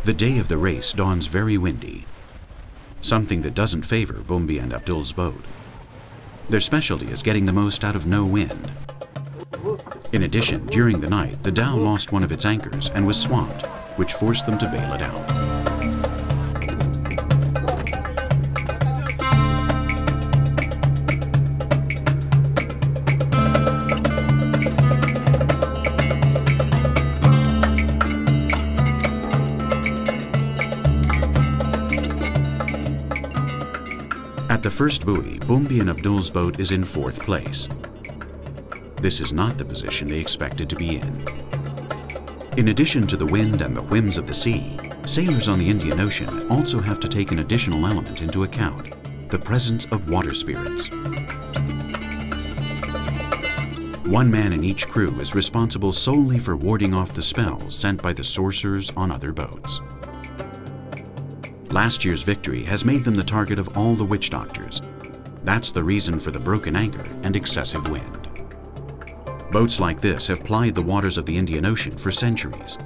The day of the race dawns very windy, something that doesn't favor Bumbi and Abdul's boat. Their specialty is getting the most out of no wind. In addition, during the night, the dhow lost one of its anchors and was swamped, which forced them to bail it out. At the first buoy, Bumbi and Abdul's boat is in 4th place. This is not the position they expected to be in. In addition to the wind and the whims of the sea, sailors on the Indian Ocean also have to take an additional element into account: the presence of water spirits. One man in each crew is responsible solely for warding off the spells sent by the sorcerers on other boats. Last year's victory has made them the target of all the witch doctors. That's the reason for the broken anchor and excessive wind. Boats like this have plied the waters of the Indian Ocean for centuries.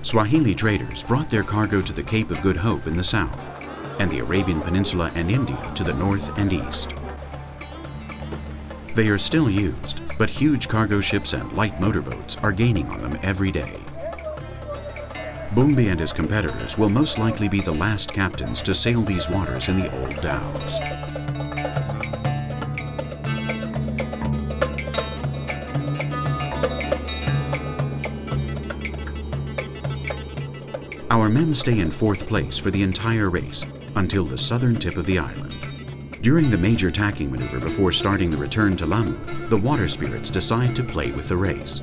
Swahili traders brought their cargo to the Cape of Good Hope in the south, and the Arabian Peninsula and India to the north and east. They are still used, but huge cargo ships and light motorboats are gaining on them every day. Bumbi and his competitors will most likely be the last captains to sail these waters in the old dhows. Our men stay in 4th place for the entire race until the southern tip of the island. During the major tacking maneuver before starting the return to Lamu, the water spirits decide to play with the race.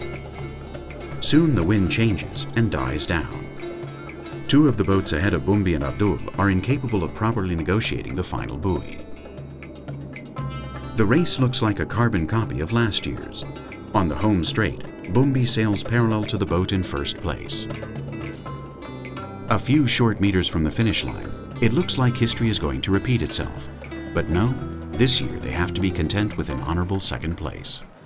Soon the wind changes and dies down. 2 of the boats ahead of Bumbi and Abdul are incapable of properly negotiating the final buoy. The race looks like a carbon copy of last year's. On the home straight, Bumbi sails parallel to the boat in 1st place. A few short meters from the finish line, it looks like history is going to repeat itself. But no, this year they have to be content with an honorable 2nd place.